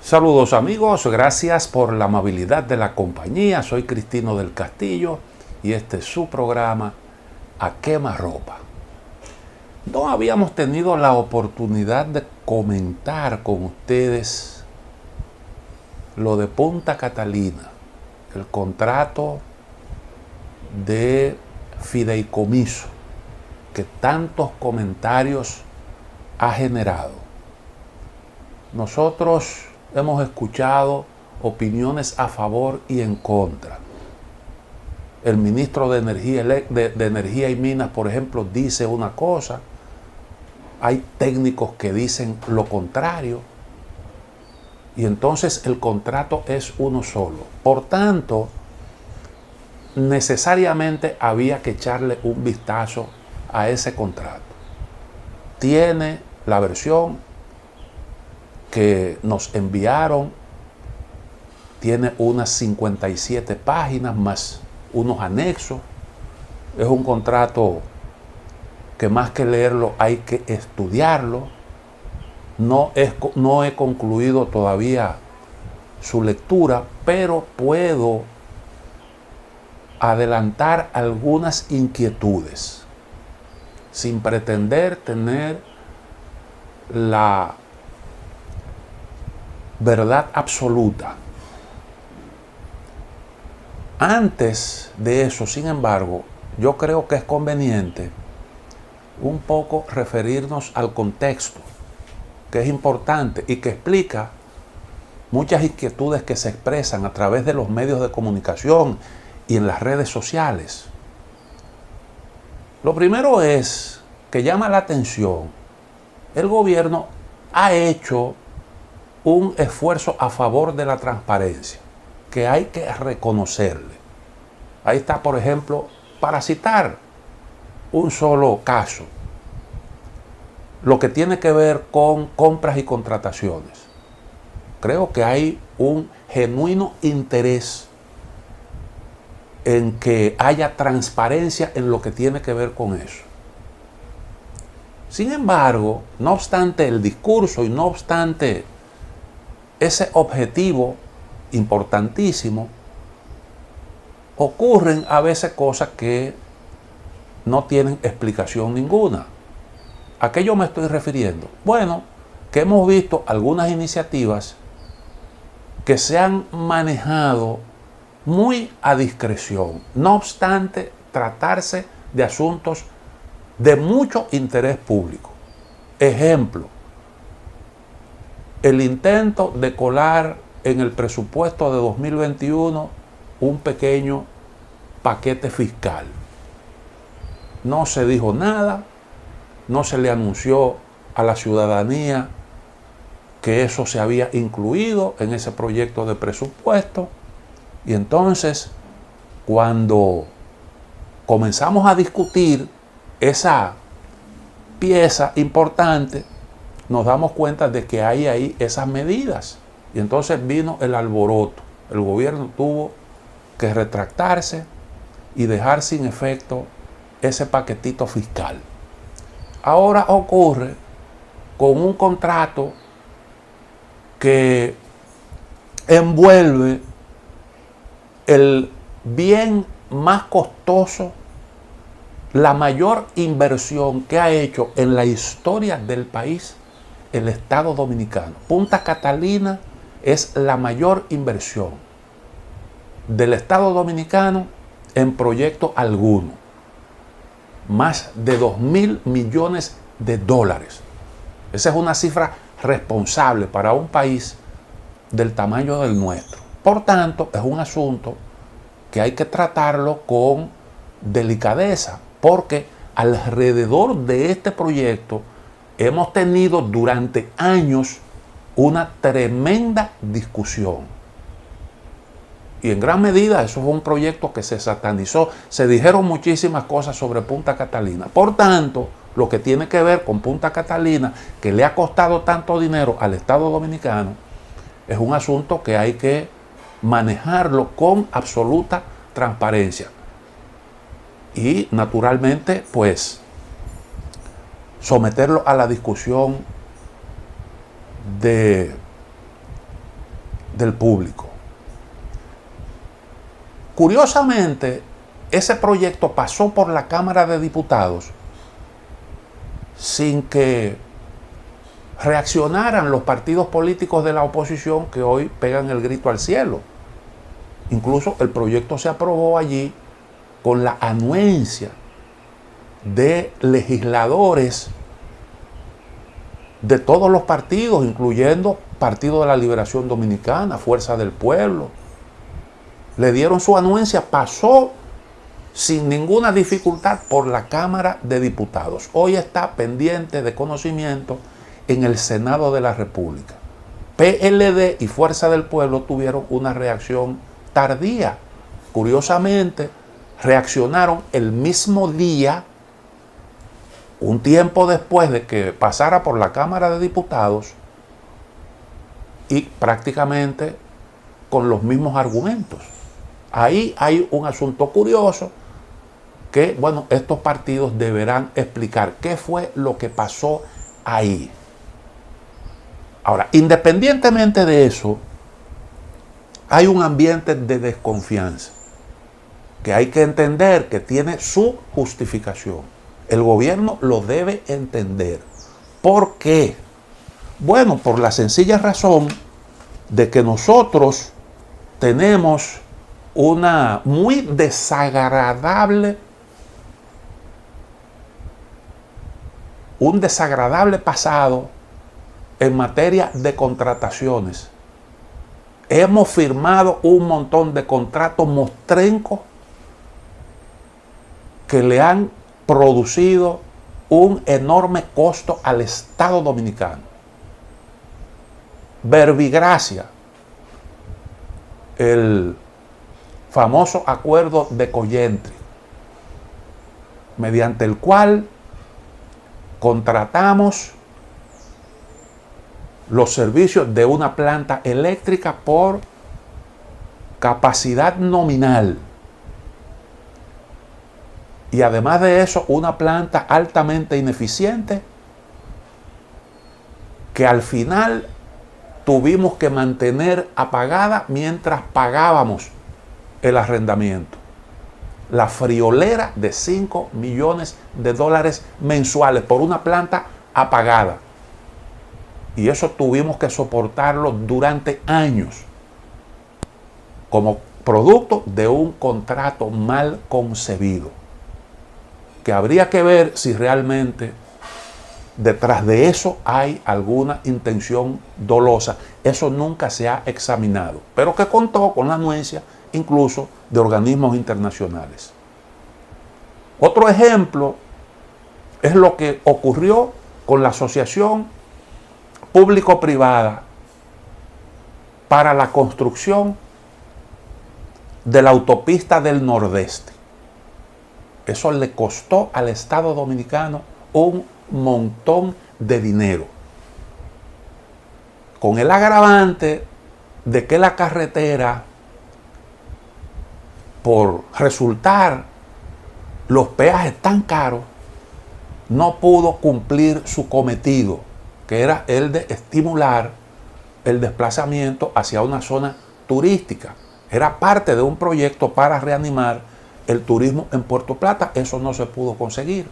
Saludos amigos, gracias por la amabilidad de la compañía. Soy Cristino del Castillo y este es su programa A Quemarropa. No habíamos tenido la oportunidad de comentar con ustedes lo de Punta Catalina, el contrato de fideicomiso que tantos comentarios ha generado. Nosotros hemos escuchado opiniones a favor y en contra. El ministro de Energía y Minas, por ejemplo, dice una cosa. Hay técnicos que dicen lo contrario. Y entonces el contrato es uno solo. Por tanto, necesariamente había que echarle un vistazo a ese contrato. Tiene la versión que nos enviaron, tiene unas 57 páginas más unos anexos. Es un contrato que más que leerlo hay que estudiarlo. No he concluido todavía su lectura, pero puedo adelantar algunas inquietudes sin pretender tener la verdad absoluta. Antes de eso, sin embargo, yo creo que es conveniente un poco referirnos al contexto, que es importante y que explica muchas inquietudes que se expresan a través de los medios de comunicación y en las redes sociales. Lo primero es que llama la atención, el gobierno ha hecho un esfuerzo a favor de la transparencia, que hay que reconocerle. Ahí está, por ejemplo, para citar un solo caso, lo que tiene que ver con compras y contrataciones. Creo que hay un genuino interés en que haya transparencia en lo que tiene que ver con eso. Sin embargo, no obstante el discurso y no obstante ese objetivo importantísimo, ocurren a veces cosas que no tienen explicación ninguna. ¿A qué yo me estoy refiriendo? Bueno, que hemos visto algunas iniciativas que se han manejado muy a discreción, no obstante tratarse de asuntos de mucho interés público. Ejemplo, el intento de colar en el presupuesto de 2021 un pequeño paquete fiscal. No se dijo nada, no se le anunció a la ciudadanía que eso se había incluido en ese proyecto de presupuesto. Y entonces, cuando comenzamos a discutir esa pieza importante, nos damos cuenta de que hay ahí esas medidas. Y entonces vino el alboroto. El gobierno tuvo que retractarse y dejar sin efecto ese paquetito fiscal. Ahora ocurre con un contrato que envuelve el bien más costoso, la mayor inversión que ha hecho en la historia del país el Estado Dominicano. Punta Catalina es la mayor inversión del Estado Dominicano en proyecto alguno. Más de 2.000 millones de dólares. Esa es una cifra responsable para un país del tamaño del nuestro. Por tanto, es un asunto que hay que tratarlo con delicadeza, porque alrededor de este proyecto hemos tenido durante años una tremenda discusión. Y en gran medida eso fue un proyecto que se satanizó. Se dijeron muchísimas cosas sobre Punta Catalina. Por tanto, lo que tiene que ver con Punta Catalina, que le ha costado tanto dinero al Estado Dominicano, es un asunto que hay que manejarlo con absoluta transparencia. Y naturalmente, pues, someterlo a la discusión de del público. Curiosamente, ese proyecto pasó por la Cámara de Diputados sin que reaccionaran los partidos políticos de la oposición que hoy pegan el grito al cielo. Incluso el proyecto se aprobó allí con la anuencia de legisladores de todos los partidos, incluyendo Partido de la Liberación Dominicana, Fuerza del Pueblo. Le dieron su anuencia, pasó sin ninguna dificultad por la Cámara de Diputados. Hoy está pendiente de conocimiento en el Senado de la República. PLD y Fuerza del Pueblo tuvieron una reacción tardía. Curiosamente, reaccionaron el mismo día, un tiempo después de que pasara por la Cámara de Diputados, y prácticamente con los mismos argumentos. Ahí hay un asunto curioso que, bueno, estos partidos deberán explicar qué fue lo que pasó ahí. Ahora, independientemente de eso, hay un ambiente de desconfianza que hay que entender que tiene su justificación. El gobierno lo debe entender. ¿Por qué? Bueno, por la sencilla razón de que nosotros tenemos una muy un desagradable pasado en materia de contrataciones. Hemos firmado un montón de contratos mostrencos que le han producido un enorme costo al Estado dominicano. Verbigracia, el famoso acuerdo de Collentry, mediante el cual contratamos los servicios de una planta eléctrica por capacidad nominal. Y además de eso, una planta altamente ineficiente que al final tuvimos que mantener apagada mientras pagábamos el arrendamiento. La friolera de $5 millones mensuales por una planta apagada. Y eso tuvimos que soportarlo durante años como producto de un contrato mal concebido, que habría que ver si realmente detrás de eso hay alguna intención dolosa. Eso nunca se ha examinado, pero que contó con la anuencia incluso de organismos internacionales. Otro ejemplo es lo que ocurrió con la Asociación Público-Privada para la construcción de la autopista del Nordeste. Eso le costó al Estado dominicano un montón de dinero, con el agravante de que la carretera, por resultar los peajes tan caros, no pudo cumplir su cometido, que era el de estimular el desplazamiento hacia una zona turística. Era parte de un proyecto para reanimar el turismo en Puerto Plata. Eso no se pudo conseguir.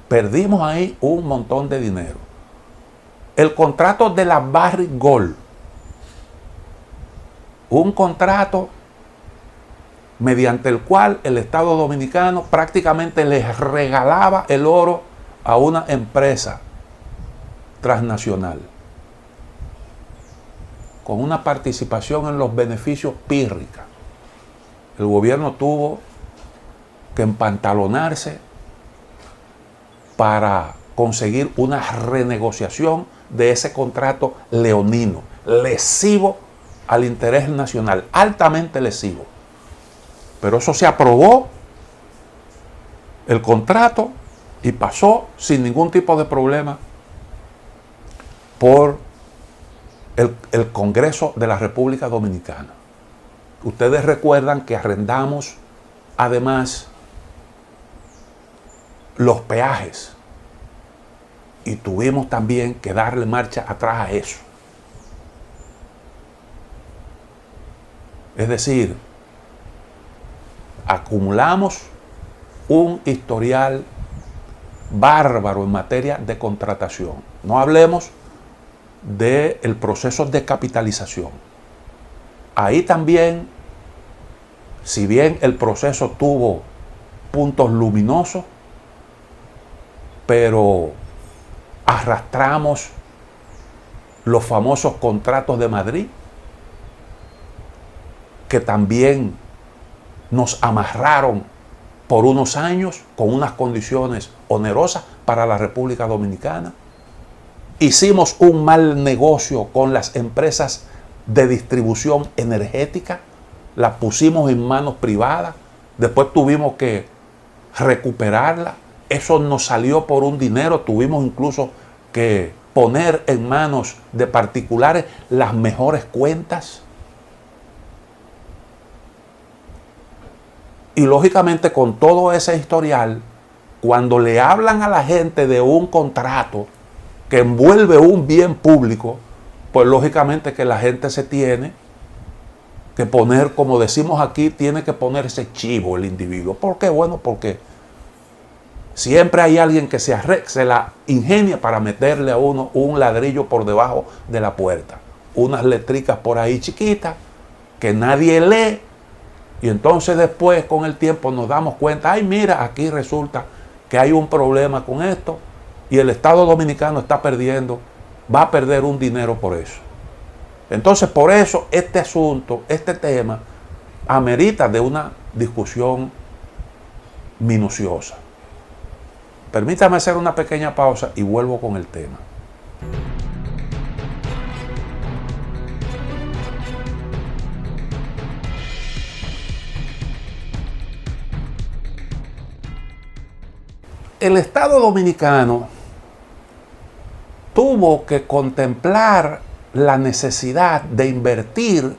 Perdimos ahí un montón de dinero. El contrato de la Barrick Gold, un contrato mediante el cual el Estado dominicano prácticamente les regalaba el oro a una empresa transnacional, con una participación en los beneficios pírrica. El gobierno tuvo que empantalonarse para conseguir una renegociación de ese contrato leonino, lesivo al interés nacional, altamente lesivo. Pero eso se aprobó, el contrato, y pasó sin ningún tipo de problema por el Congreso de la República Dominicana. Ustedes recuerdan que arrendamos además los peajes y tuvimos también que darle marcha atrás a eso. Es decir, acumulamos un historial bárbaro en materia de contratación. No hablemos del proceso de capitalización. Ahí también, si bien el proceso tuvo puntos luminosos, pero arrastramos los famosos contratos de Madrid, que también nos amarraron por unos años con unas condiciones onerosas para la República Dominicana. Hicimos un mal negocio con las empresas de distribución energética, las pusimos en manos privadas, después tuvimos que recuperarla. Eso nos salió por un dinero, tuvimos incluso que poner en manos de particulares las mejores cuentas. Y lógicamente con todo ese historial, cuando le hablan a la gente de un contrato que envuelve un bien público, pues lógicamente que la gente se tiene que poner, como decimos aquí, tiene que ponerse chivo el individuo. ¿Por qué? Bueno, porque siempre hay alguien que se la ingenia para meterle a uno un ladrillo por debajo de la puerta. Unas letricas por ahí chiquitas que nadie lee. Y entonces después, con el tiempo, nos damos cuenta, ay, mira, aquí resulta que hay un problema con esto y el Estado Dominicano está perdiendo, va a perder un dinero por eso. Entonces, por eso este asunto, este tema, amerita de una discusión minuciosa. Permítame hacer una pequeña pausa y vuelvo con el tema. El Estado Dominicano tuvo que contemplar la necesidad de invertir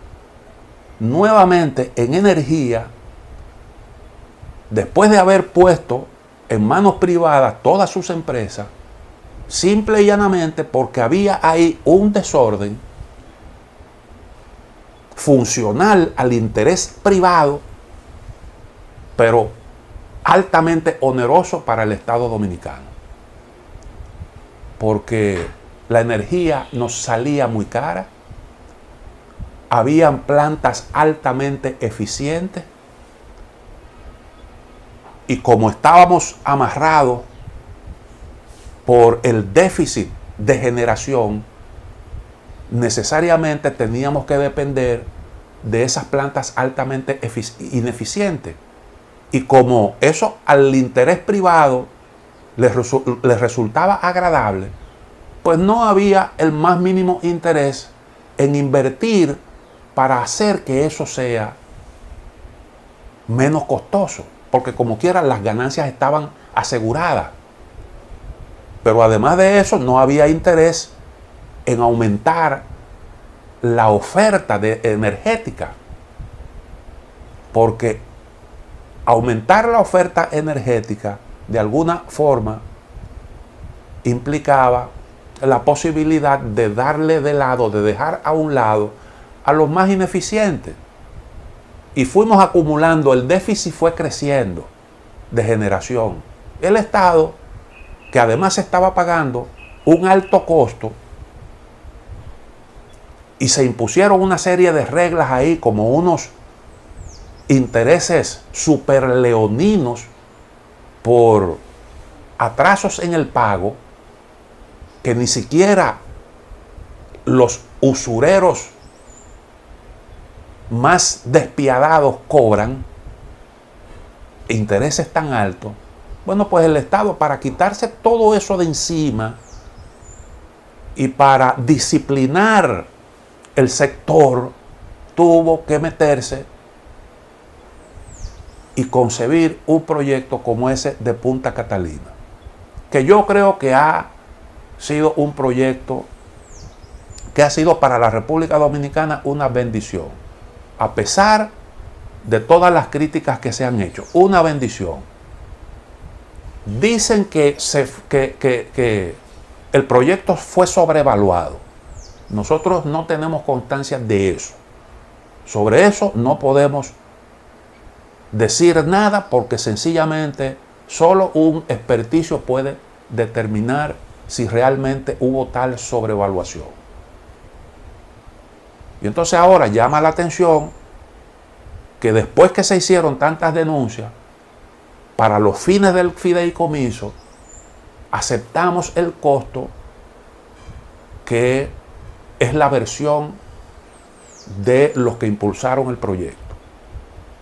nuevamente en energía después de haber puesto en manos privadas todas sus empresas, simple y llanamente porque había ahí un desorden funcional al interés privado, pero altamente oneroso para el Estado Dominicano, porque la energía nos salía muy cara, habían plantas altamente eficientes y como estábamos amarrados por el déficit de generación, necesariamente teníamos que depender de esas plantas altamente ineficientes. Y como eso al interés privado les resultaba agradable, pues no había el más mínimo interés en invertir para hacer que eso sea menos costoso, porque como quiera las ganancias estaban aseguradas. Pero además de eso no había interés en aumentar la oferta energética, porque aumentar la oferta energética de alguna forma implicaba la posibilidad de darle de lado, de dejar a un lado a los más ineficientes. Y fuimos acumulando, el déficit fue creciendo de generación. El Estado, que además estaba pagando un alto costo, y se impusieron una serie de reglas ahí, como unos intereses superleoninos por atrasos en el pago, que ni siquiera los usureros más despiadados cobran, intereses tan altos. Bueno, pues el Estado, para quitarse todo eso de encima y para disciplinar el sector, tuvo que meterse y concebir un proyecto como ese de Punta Catalina, que yo creo que ha sido un proyecto que ha sido para la República Dominicana una bendición, a pesar de todas las críticas que se han hecho, una bendición. Dicen que el proyecto fue sobrevaluado. Nosotros no tenemos constancia de eso. Sobre eso no podemos decir nada porque sencillamente solo un experticio puede determinar si realmente hubo tal sobrevaluación. Y entonces ahora llama la atención que después que se hicieron tantas denuncias, para los fines del fideicomiso, aceptamos el costo que es la versión de los que impulsaron el proyecto.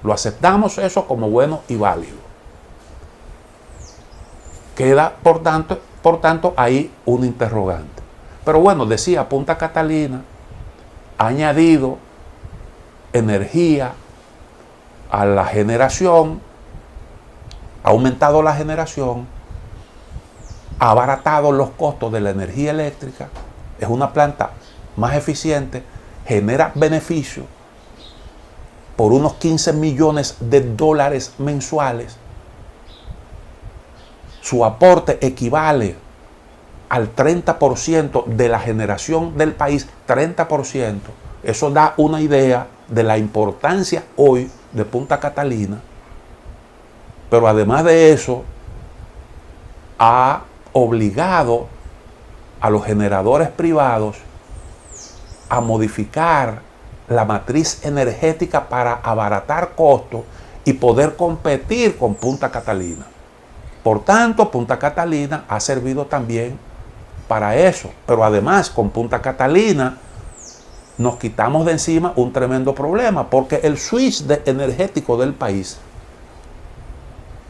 Lo aceptamos eso como bueno y válido. Queda, por tanto, ahí un interrogante. Pero bueno, decía, Punta Catalina ha añadido energía a la generación, ha aumentado la generación, ha abaratado los costos de la energía eléctrica, es una planta más eficiente, genera beneficio por unos 15 millones de dólares mensuales. Su aporte equivale al 30% de la generación del país, 30%. Eso da una idea de la importancia hoy de Punta Catalina. Pero además de eso, ha obligado a los generadores privados a modificar la matriz energética para abaratar costos y poder competir con Punta Catalina. Por tanto, Punta Catalina ha servido también para eso. Pero además, con Punta Catalina nos quitamos de encima un tremendo problema, porque el switch energético del país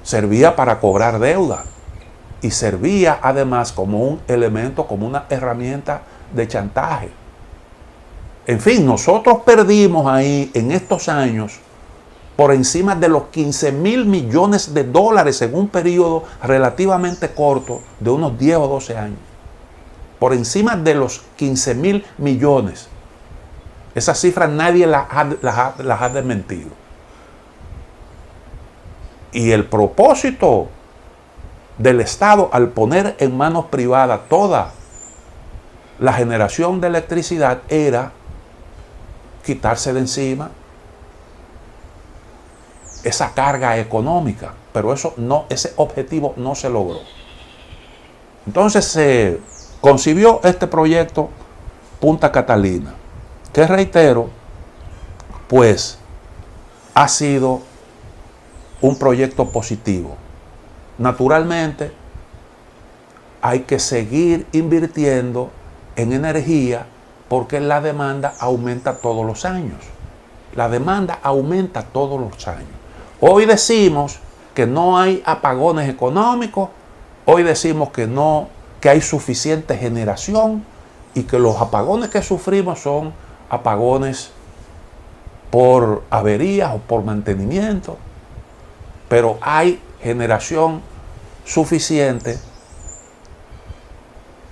servía para cobrar deuda y servía además como un elemento, como una herramienta de chantaje. En fin, nosotros perdimos ahí en estos años por encima de los 15.000 millones de dólares en un periodo relativamente corto de unos 10 o 12 años. Por encima de los 15.000 millones. Esas cifras nadie las ha desmentido. Y el propósito del Estado al poner en manos privadas toda la generación de electricidad era quitarse de encima esa carga económica, pero ese objetivo no se logró. Entonces se concibió este proyecto Punta Catalina, que reitero, pues ha sido un proyecto positivo. Naturalmente, hay que seguir invirtiendo en energía porque la demanda aumenta todos los años. La demanda aumenta todos los años. Hoy decimos que no hay apagones económicos, hoy decimos que hay suficiente generación y que los apagones que sufrimos son apagones por averías o por mantenimiento, pero hay generación suficiente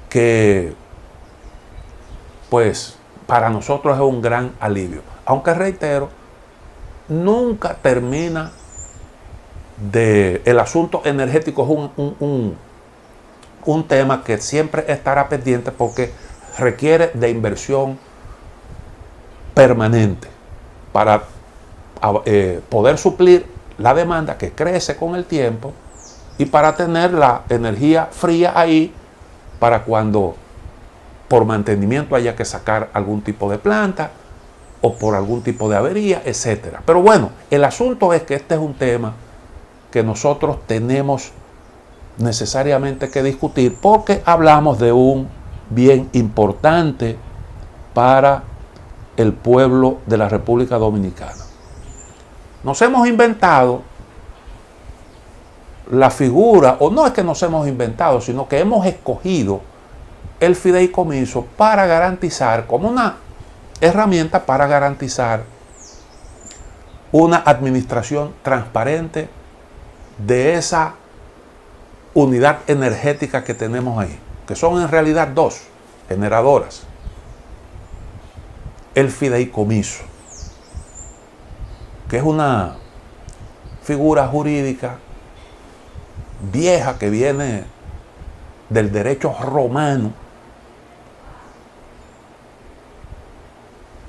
que, pues, para nosotros es un gran alivio. Aunque reitero, nunca termina el asunto energético, es un tema que siempre estará pendiente porque requiere de inversión permanente para poder suplir la demanda que crece con el tiempo y para tener la energía fría ahí para cuando por mantenimiento haya que sacar algún tipo de planta o por algún tipo de avería, etc. Pero bueno, el asunto es que este es un tema que nosotros tenemos necesariamente que discutir porque hablamos de un bien importante para el pueblo de la República Dominicana. Nos hemos inventado la figura, o no es que nos hemos inventado, sino que hemos escogido el fideicomiso para garantizar, como una herramienta para garantizar una administración transparente de esa unidad energética que tenemos ahí, que son en realidad dos generadoras. El fideicomiso, que es una figura jurídica vieja que viene del derecho romano,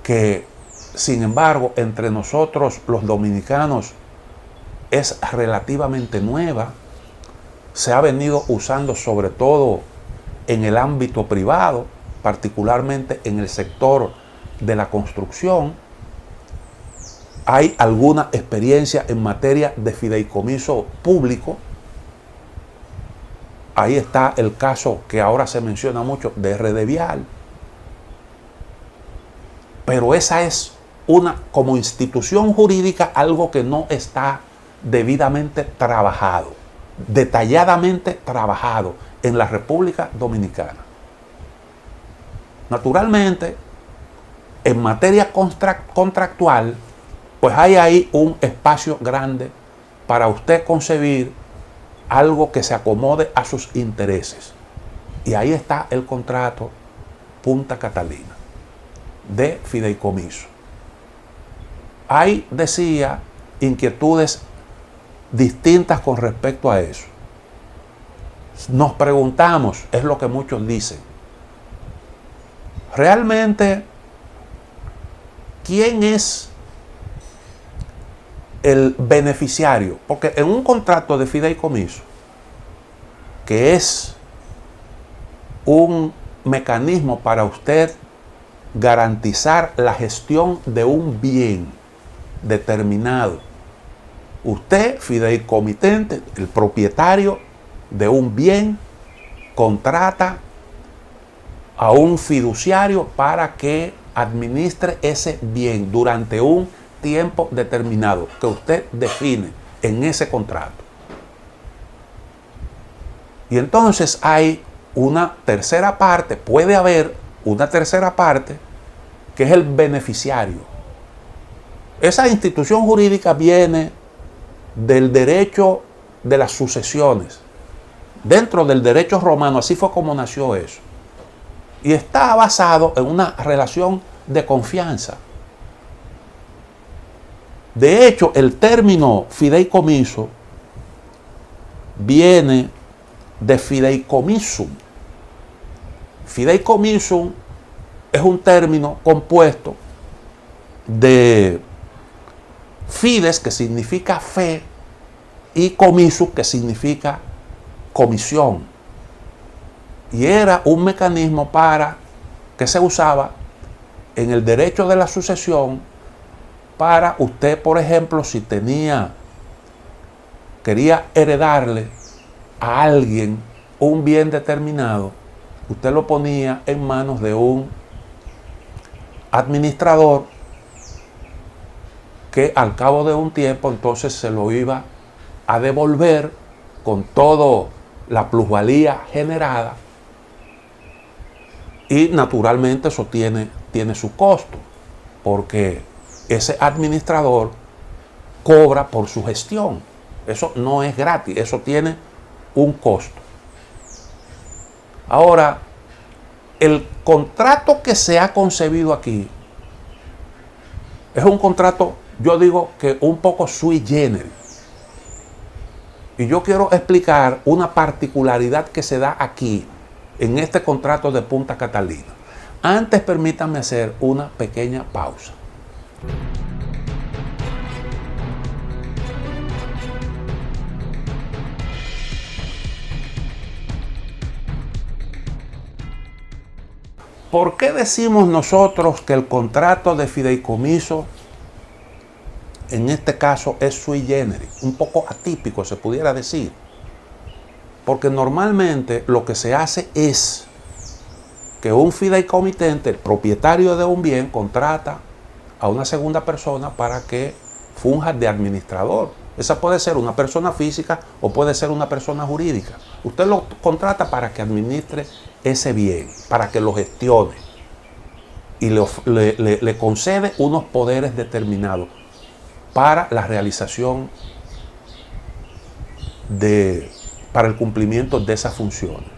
que sin embargo, entre nosotros los dominicanos es relativamente nueva. Se ha venido usando sobre todo en el ámbito privado, particularmente en el sector de la construcción. Hay alguna experiencia en materia de fideicomiso público. Ahí está el caso que ahora se menciona mucho de Rdevial. Pero esa es como institución jurídica, algo que no está debidamente trabajado, detalladamente trabajado en la República Dominicana. Naturalmente, en materia contractual, pues hay ahí un espacio grande para usted concebir algo que se acomode a sus intereses. Y ahí está el contrato Punta Catalina de fideicomiso. Hay, decía, inquietudes distintas con respecto a eso. Nos preguntamos, es lo que muchos dicen, ¿realmente quién es el beneficiario? Porque en un contrato de fideicomiso, que es un mecanismo para usted garantizar la gestión de un bien determinado, usted, fideicomitente, el propietario de un bien, contrata a un fiduciario para que administre ese bien durante un tiempo determinado que usted define en ese contrato. Y entonces hay una tercera parte, puede haber una tercera parte, que es el beneficiario. Esa institución jurídica viene del derecho de las sucesiones. Dentro del derecho romano, así fue como nació eso. Y está basado en una relación de confianza. De hecho, el término fideicomiso viene de fideicomisum. Fideicomisum es un término compuesto de fides, que significa fe, y comisum, que significa comisión. Y era un mecanismo que se usaba en el derecho de la sucesión para usted, por ejemplo, si quería heredarle a alguien un bien determinado, usted lo ponía en manos de un administrador que al cabo de un tiempo entonces se lo iba a devolver con toda la plusvalía generada, y naturalmente eso tiene su costo, porque ese administrador cobra por su gestión. Eso no es gratis, eso tiene un costo. Ahora, el contrato que se ha concebido aquí es un contrato, yo digo que un poco sui generis. Y yo quiero explicar una particularidad que se da aquí, en este contrato de Punta Catalina. Antes, permítanme hacer una pequeña pausa. ¿Por qué decimos nosotros que el contrato de fideicomiso en este caso es sui generis? Un poco atípico, se pudiera decir. Porque normalmente lo que se hace es que un fideicomitente, el propietario de un bien, contrata a una segunda persona para que funja de administrador. Esa puede ser una persona física o puede ser una persona jurídica. Usted lo contrata para que administre ese bien, para que lo gestione, y le concede unos poderes determinados para la realización para el cumplimiento de esas funciones.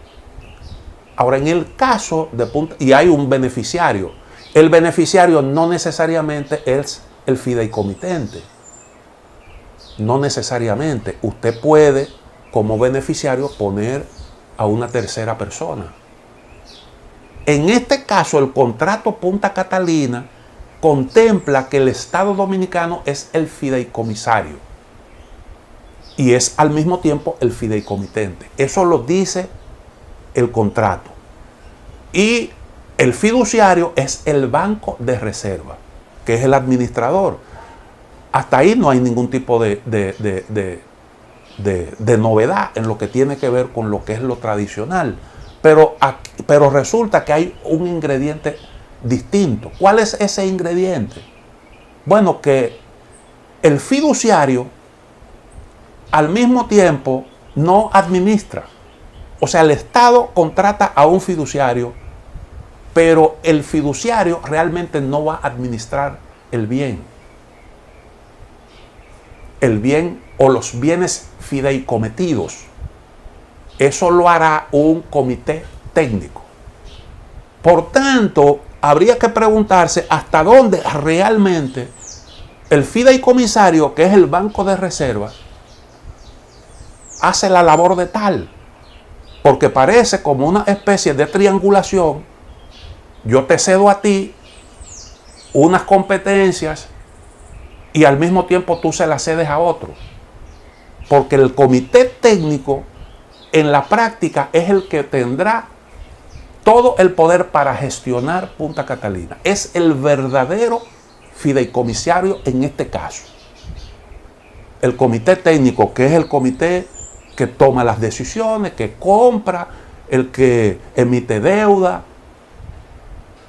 Ahora, en el caso de Punta, y hay un beneficiario, el beneficiario no necesariamente es el fideicomitente. No necesariamente. Usted puede, como beneficiario, poner a una tercera persona. En este caso, el contrato Punta Catalina contempla que el Estado dominicano es el fideicomisario y es al mismo tiempo el fideicomitente. Eso lo dice el contrato. Y el fiduciario es el banco de reserva, que es el administrador. Hasta ahí no hay ningún tipo de novedad en lo que tiene que ver con lo que es lo tradicional. Pero resulta que hay un ingrediente distinto. ¿Cuál es ese ingrediente? Bueno, que el fiduciario al mismo tiempo no administra. O sea, el Estado contrata a un fiduciario, pero el fiduciario realmente no va a administrar el bien. El bien o los bienes fideicometidos. Eso lo hará un comité técnico. Por tanto, habría que preguntarse hasta dónde realmente el fideicomisario, que es el banco de reserva, hace la labor de tal. Porque parece como una especie de triangulación. Yo te cedo a ti unas competencias y al mismo tiempo tú se las cedes a otro. Porque el comité técnico en la práctica es el que tendrá todo el poder para gestionar Punta Catalina. Es el verdadero fideicomisario en este caso. El comité técnico, que es el comité que toma las decisiones, que compra, el que emite deuda,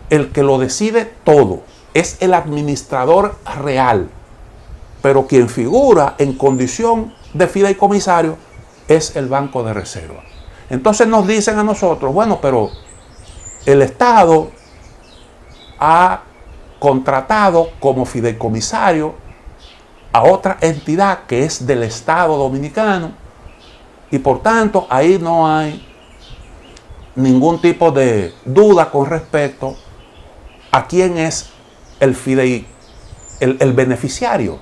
el que lo decide todo. Es el administrador real. Pero quien figura en condición de fideicomisario es el banco de reserva. Entonces nos dicen a nosotros, bueno, pero el Estado ha contratado como fideicomisario a otra entidad que es del Estado dominicano y por tanto ahí no hay ningún tipo de duda con respecto a quién es el beneficiario.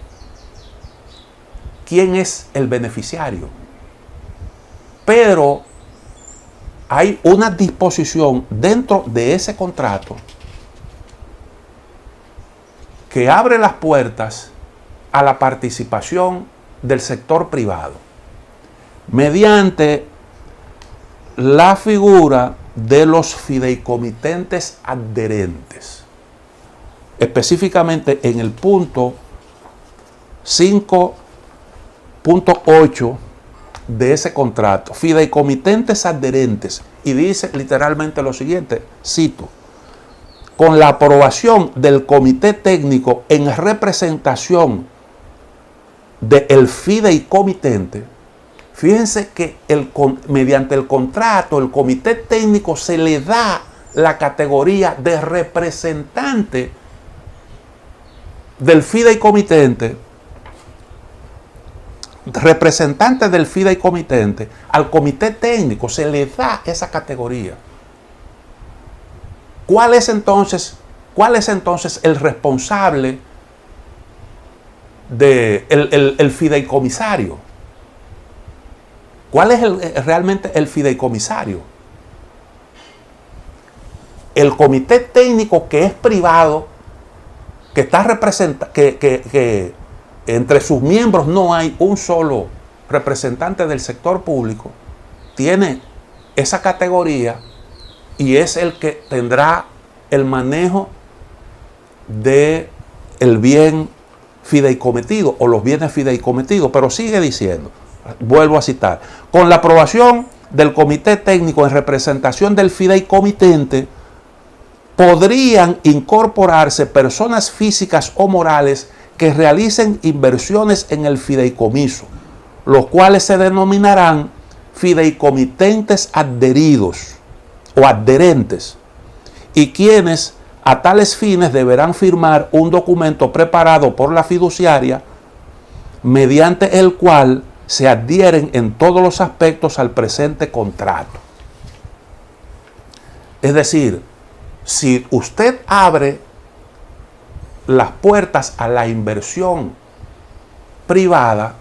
¿Quién es el beneficiario? Pero hay una disposición dentro de ese contrato que abre las puertas a la participación del sector privado mediante la figura de los fideicomitentes adherentes. Específicamente en el punto 5.8 de ese contrato, fideicomitentes adherentes, y dice literalmente lo siguiente, cito: con la aprobación del comité técnico en representación del fideicomitente. Fíjense que mediante el contrato, el comité técnico se le da la categoría de representante del fideicomitente, al comité técnico se le da esa categoría. ¿Cuál es entonces el responsable del fideicomisario? ¿Cuál es realmente el fideicomisario? El comité técnico, que es privado, que está que entre sus miembros no hay un solo representante del sector público, tiene esa categoría y es el que tendrá el manejo del bien fideicometido o los bienes fideicometidos. Pero sigue diciendo, vuelvo a citar: con la aprobación del comité técnico en representación del fideicomitente, podrían incorporarse personas físicas o morales que realicen inversiones en el fideicomiso, los cuales se denominarán fideicomitentes adheridos o adherentes, y quienes a tales fines deberán firmar un documento preparado por la fiduciaria, mediante el cual se adhieren en todos los aspectos al presente contrato. Es decir, si usted abre las puertas a la inversión privada,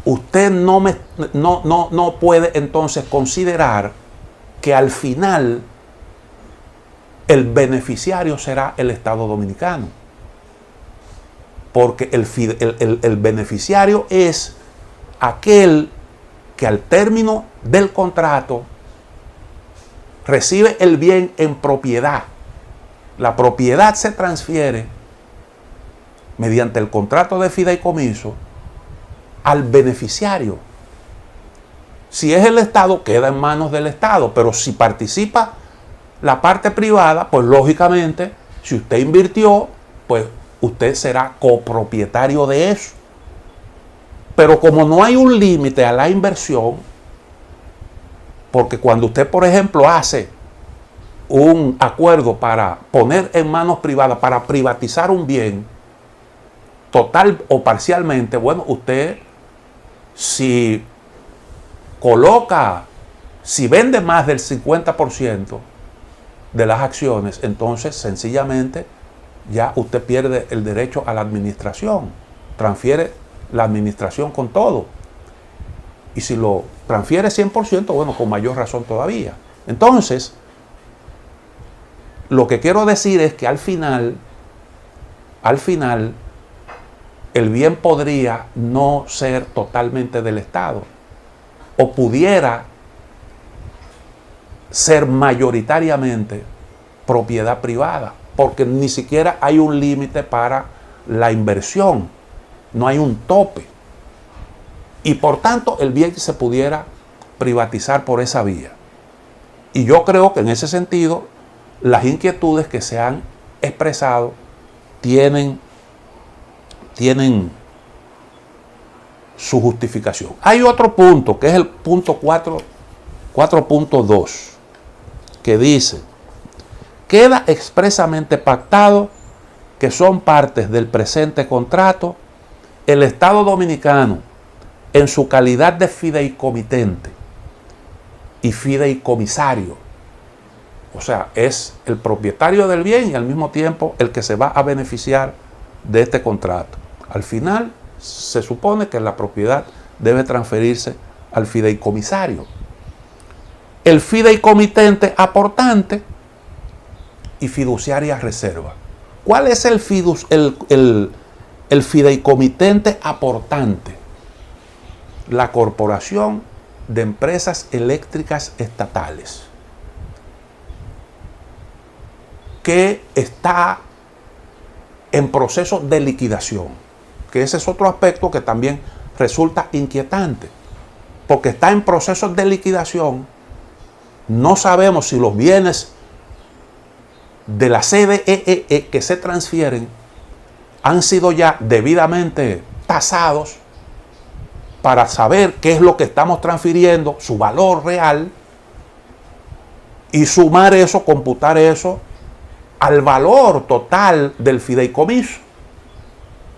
usted no puede entonces considerar que al final el beneficiario será el Estado Dominicano. Porque el beneficiario es aquel que al término del contrato recibe el bien en propiedad. La propiedad se transfiere mediante el contrato de fideicomiso al beneficiario. Si es el Estado, queda en manos del Estado, pero si participa la parte privada, pues lógicamente, si usted invirtió, pues usted será copropietario de eso. Pero como no hay un límite a la inversión, porque cuando usted, por ejemplo, hace un acuerdo para poner en manos privadas, para privatizar un bien, total o parcialmente, bueno, usted si coloca, si vende más del 50% de las acciones, entonces sencillamente ya usted pierde el derecho a la administración, transfiere la administración con todo. Y si lo transfiere 100%, bueno, con mayor razón todavía. Entonces, lo que quiero decir es que al final, el bien podría no ser totalmente del Estado, o pudiera ser mayoritariamente propiedad privada, porque ni siquiera hay un límite para la inversión, no hay un tope. Y por tanto, el bien se pudiera privatizar por esa vía. Y yo creo que en ese sentido, las inquietudes que se han expresado tienen su justificación. Hay otro punto, que es el punto 4.2, que dice: queda expresamente pactado que son partes del presente contrato el Estado Dominicano en su calidad de fideicomitente y fideicomisario. O sea, es el propietario del bien y al mismo tiempo el que se va a beneficiar de este contrato. Al final, se supone que la propiedad debe transferirse al fideicomisario. El fideicomitente aportante y fiduciaria reserva. ¿Cuál es el fideicomitente aportante? La Corporación de Empresas Eléctricas Estatales, que está en proceso de liquidación, que ese es otro aspecto que también resulta inquietante, porque está en proceso de liquidación. No sabemos si los bienes de la CDEE que se transfieren han sido ya debidamente tasados para saber qué es lo que estamos transfiriendo, su valor real, y sumar eso, computar eso al valor total del fideicomiso.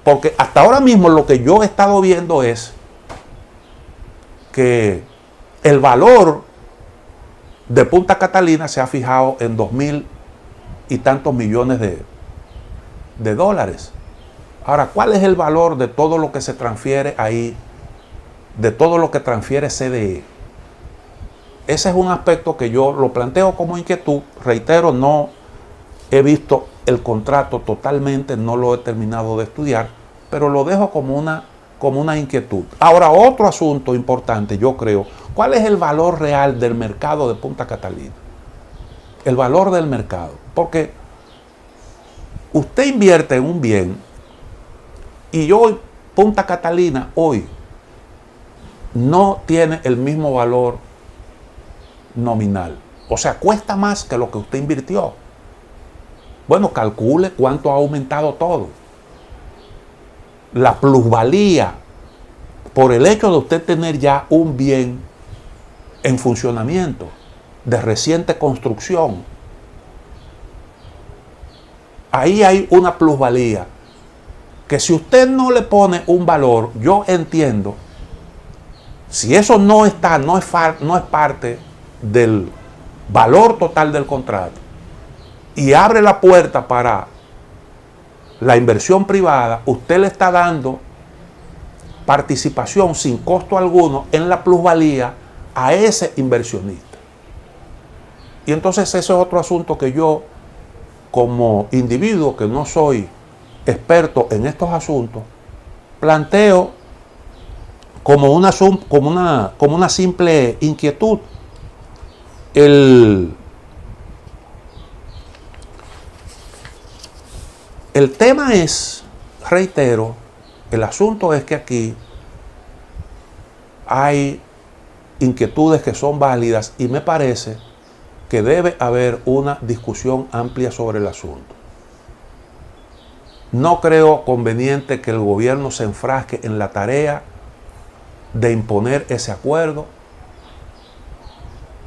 Porque hasta ahora mismo lo que yo he estado viendo es que el valor de Punta Catalina se ha fijado en 2.000 y tantos millones de dólares. Ahora, ¿cuál es el valor de todo lo que se transfiere ahí, de todo lo que transfiere CDE? Ese es un aspecto que yo lo planteo como inquietud. Reitero, no he visto el contrato totalmente, no lo he terminado de estudiar, pero lo dejo como una inquietud. Ahora, otro asunto importante, yo creo, ¿cuál es el valor real del mercado de Punta Catalina? El valor del mercado. Porque usted invierte en un bien y hoy Punta Catalina hoy no tiene el mismo valor nominal. O sea, cuesta más que lo que usted invirtió. Bueno, calcule cuánto ha aumentado todo. La plusvalía, por el hecho de usted tener ya un bien en funcionamiento, de reciente construcción, ahí hay una plusvalía que si usted no le pone un valor, yo entiendo, si eso no está, no es parte del valor total del contrato y abre la puerta para la inversión privada, usted le está dando participación sin costo alguno en la plusvalía a ese inversionista. Y entonces ese es otro asunto que yo como individuo que no soy experto en estos asuntos, planteo como una simple inquietud el tema es, reitero, el asunto es que aquí hay inquietudes que son válidas y me parece que debe haber una discusión amplia sobre el asunto. No creo conveniente que el gobierno se enfrasque en la tarea de imponer ese acuerdo,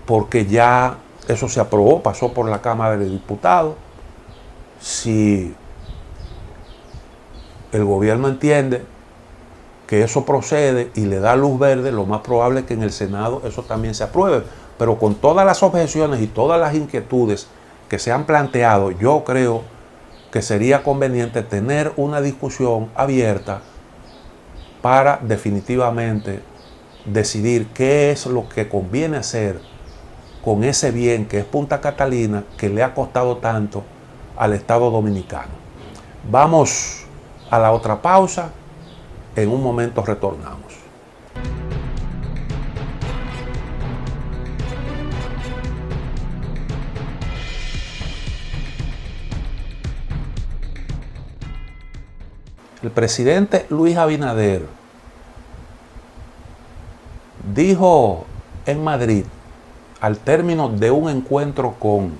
porque ya eso se aprobó, pasó por la Cámara de Diputados. Si el gobierno entiende que eso procede y le da luz verde, lo más probable es que en el Senado eso también se apruebe. Pero con todas las objeciones y todas las inquietudes que se han planteado, yo creo que sería conveniente tener una discusión abierta para definitivamente decidir qué es lo que conviene hacer con ese bien que es Punta Catalina, que le ha costado tanto al Estado Dominicano. Vamos a la otra pausa. En un momento retornamos. El presidente Luis Abinader dijo en Madrid, al término de un encuentro con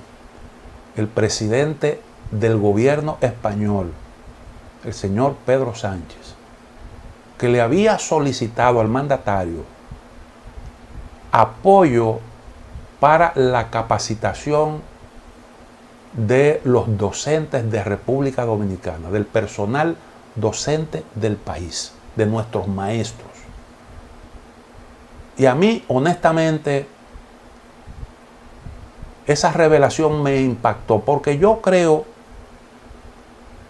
el presidente del gobierno español, el señor Pedro Sánchez, que le había solicitado al mandatario apoyo para la capacitación de los docentes de República Dominicana, del personal docente del país, de nuestros maestros. Y a mí, honestamente, esa revelación me impactó, porque yo creo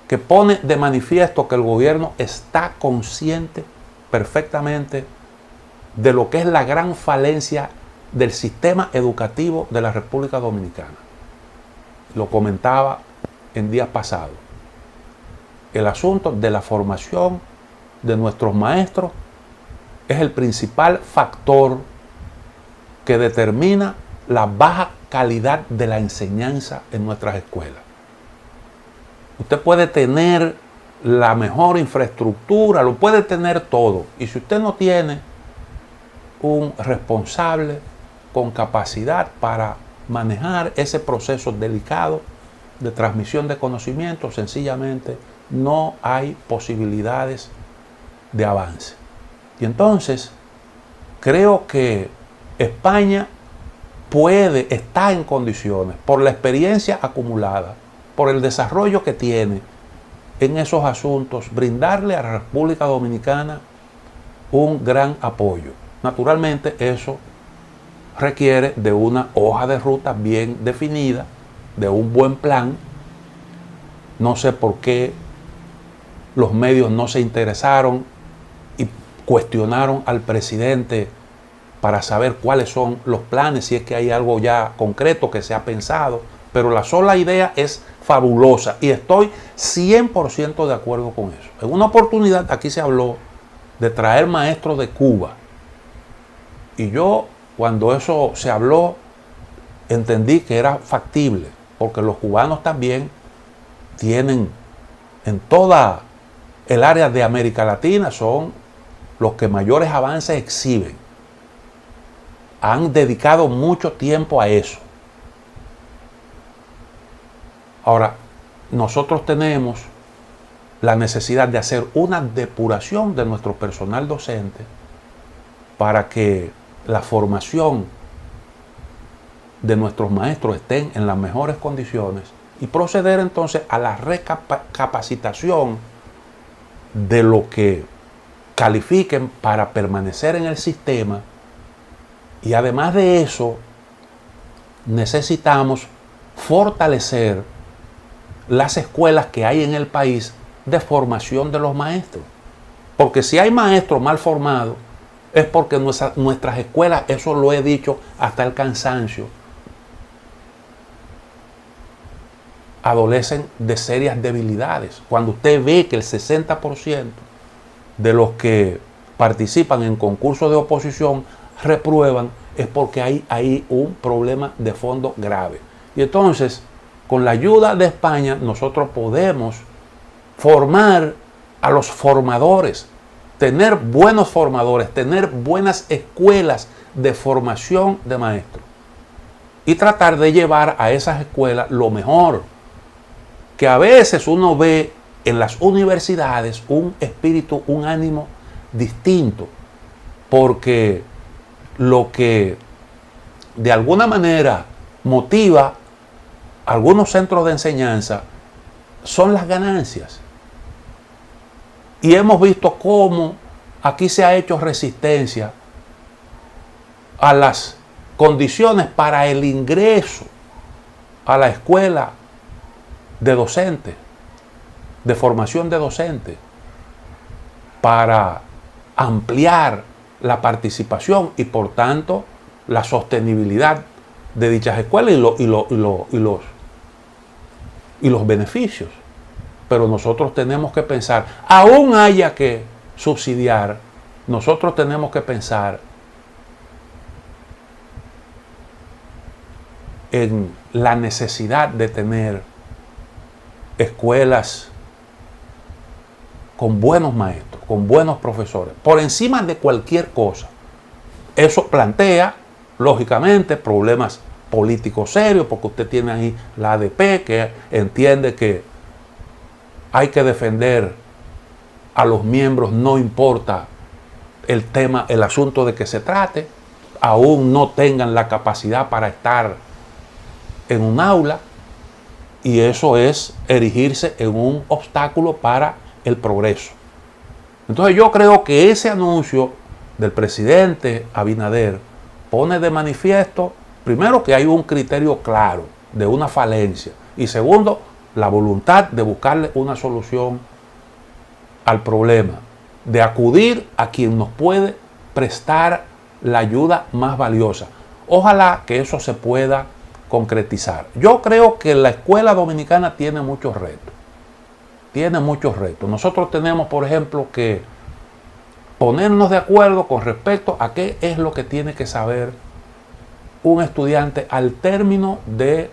que pone de manifiesto que el gobierno está consciente perfectamente de lo que es la gran falencia del sistema educativo de la República Dominicana. Lo comentaba en días pasados. El asunto de la formación de nuestros maestros es el principal factor que determina la baja calidad de la enseñanza en nuestras escuelas. Usted puede tener la mejor infraestructura, lo puede tener todo. Y si usted no tiene un responsable con capacidad para manejar ese proceso delicado de transmisión de conocimiento, sencillamente no hay posibilidades de avance. Y entonces, creo que España está en condiciones, por la experiencia acumulada, por el desarrollo que tiene en esos asuntos, brindarle a la República Dominicana un gran apoyo. Naturalmente, eso requiere de una hoja de ruta bien definida, de un buen plan. No sé por qué los medios no se interesaron y cuestionaron al presidente para saber cuáles son los planes, si es que hay algo ya concreto que se ha pensado. Pero la sola idea es fabulosa y estoy 100% de acuerdo con eso. En una oportunidad aquí se habló de traer maestros de Cuba. Y yo, cuando eso se habló, entendí que era factible, porque los cubanos también tienen en toda el área de América Latina, son los que mayores avances exhiben. Han dedicado mucho tiempo a eso. Ahora, nosotros tenemos la necesidad de hacer una depuración de nuestro personal docente para que la formación de nuestros maestros estén en las mejores condiciones y proceder entonces a la recapacitación de lo que califiquen para permanecer en el sistema. Y además de eso, necesitamos fortalecer las escuelas que hay en el país de formación de los maestros. Porque si hay maestros mal formados, es porque nuestras escuelas, eso lo he dicho hasta el cansancio, adolecen de serias debilidades. Cuando usted ve que el 60% de los que participan en concursos de oposición reprueban, es porque hay ahí un problema de fondo grave. Y entonces, con la ayuda de España, nosotros podemos formar a los formadores, tener buenos formadores, tener buenas escuelas de formación de maestros y tratar de llevar a esas escuelas lo mejor. Que a veces uno ve en las universidades un espíritu, un ánimo distinto, porque lo que de alguna manera motiva a algunos centros de enseñanza son las ganancias. Y hemos visto cómo aquí se ha hecho resistencia a las condiciones para el ingreso a la escuela de docentes, de formación de docentes, para ampliar la participación y por tanto la sostenibilidad de dichas escuelas y los beneficios. Pero nosotros tenemos que pensar, aún haya que subsidiar, nosotros tenemos que pensar en la necesidad de tener escuelas con buenos maestros, con buenos profesores, por encima de cualquier cosa. Eso plantea, lógicamente, problemas políticos serios, porque usted tiene ahí la ADP, que entiende que hay que defender a los miembros, no importa el tema, el asunto de que se trate, aún no tengan la capacidad para estar en un aula, y eso es erigirse en un obstáculo para el progreso. Entonces yo creo que ese anuncio del presidente Abinader pone de manifiesto, primero, que hay un criterio claro de una falencia, y segundo, la voluntad de buscarle una solución al problema, de acudir a quien nos puede prestar la ayuda más valiosa. Ojalá que eso se pueda concretizar. Yo creo que la escuela dominicana tiene muchos retos. Tiene muchos retos. Nosotros tenemos, por ejemplo, que ponernos de acuerdo con respecto a qué es lo que tiene que saber un estudiante al término de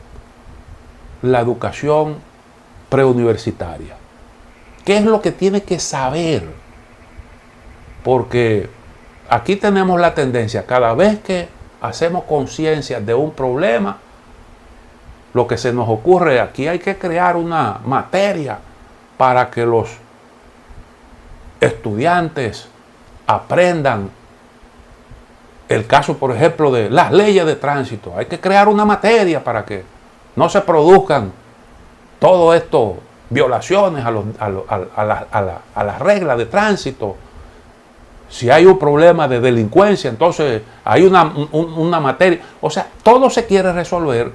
la educación preuniversitaria. ¿Qué es lo que tiene que saber? Porque aquí tenemos la tendencia, cada vez que hacemos conciencia de un problema, lo que se nos ocurre, aquí hay que crear una materia para que los estudiantes aprendan el caso, por ejemplo, de las leyes de tránsito. Hay que crear una materia para que no se produzcan todo esto, violaciones a las reglas de tránsito. Si hay un problema de delincuencia, entonces hay una materia. O sea, todo se quiere resolver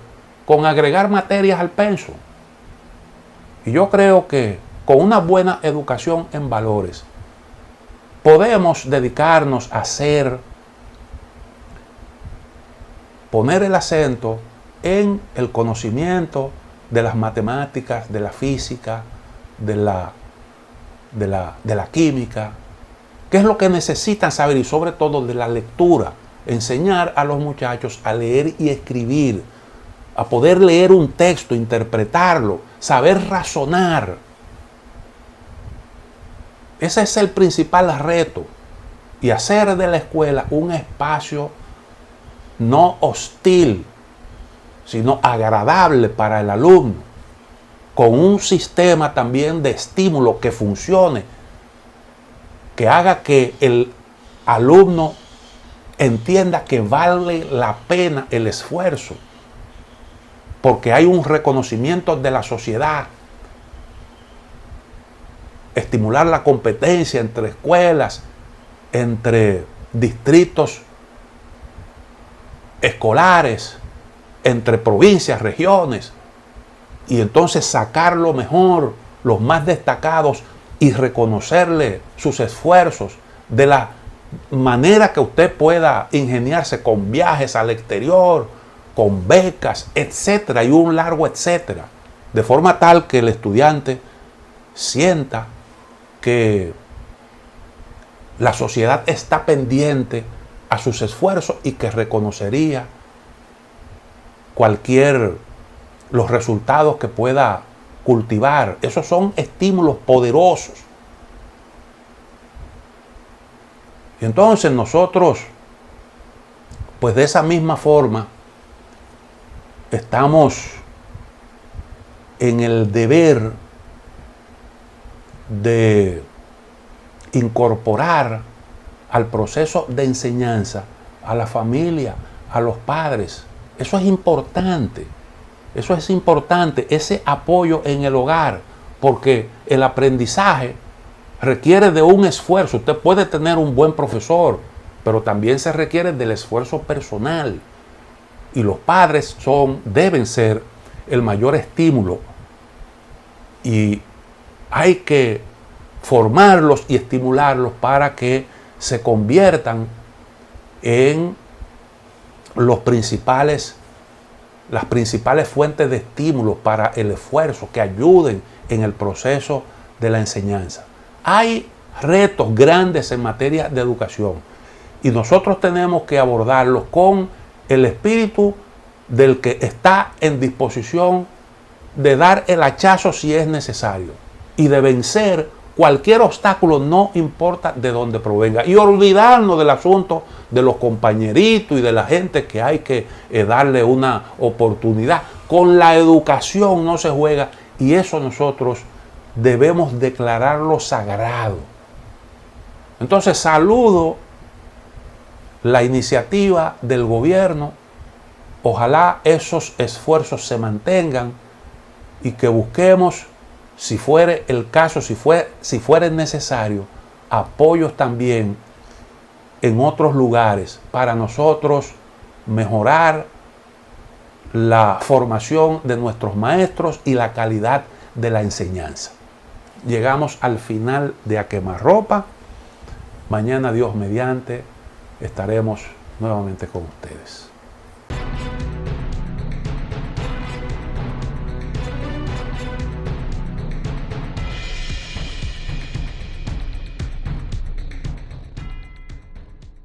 con agregar materias al penso. Y yo creo que con una buena educación en valores podemos dedicarnos a poner el acento en el conocimiento de las matemáticas, de la física, de la química, qué es lo que necesitan saber, y sobre todo de la lectura. Enseñar a los muchachos a leer y escribir, a poder leer un texto, interpretarlo, saber razonar. Ese es el principal reto. Y hacer de la escuela un espacio no hostil, sino agradable para el alumno, con un sistema también de estímulo que funcione, que haga que el alumno entienda que vale la pena el esfuerzo, porque hay un reconocimiento de la sociedad. Estimular la competencia entre escuelas, entre distritos escolares, entre provincias, regiones, y entonces sacar lo mejor, los más destacados, y reconocerle sus esfuerzos de la manera que usted pueda ingeniarse, con viajes al exterior, con becas, etcétera, y un largo etcétera. de forma tal que el estudiante sienta que la sociedad está pendiente a sus esfuerzos y que reconocería los resultados que pueda cultivar. Esos son estímulos poderosos. Y entonces nosotros, pues de esa misma forma, estamos en el deber de incorporar al proceso de enseñanza a la familia, a los padres. Eso es importante. Eso es importante, ese apoyo en el hogar, porque el aprendizaje requiere de un esfuerzo. Usted puede tener un buen profesor, pero también se requiere del esfuerzo personal. Y los padres deben ser el mayor estímulo. Y hay que formarlos y estimularlos para que se conviertan en las principales fuentes de estímulo para el esfuerzo, que ayuden en el proceso de la enseñanza. Hay retos grandes en materia de educación y nosotros tenemos que abordarlos con el espíritu del que está en disposición de dar el hachazo si es necesario y de vencer cualquier obstáculo, no importa de dónde provenga, y olvidarnos del asunto de los compañeritos y de la gente que hay que darle una oportunidad. Con la educación no se juega, y eso nosotros debemos declararlo sagrado. Entonces saludo la iniciativa del gobierno. Ojalá esos esfuerzos se mantengan y que busquemos, si fuere el caso, si fuere necesario, apoyos también en otros lugares para nosotros mejorar la formación de nuestros maestros y la calidad de la enseñanza. Llegamos al final de A Quemarropa. Mañana, Dios mediante, estaremos nuevamente con ustedes.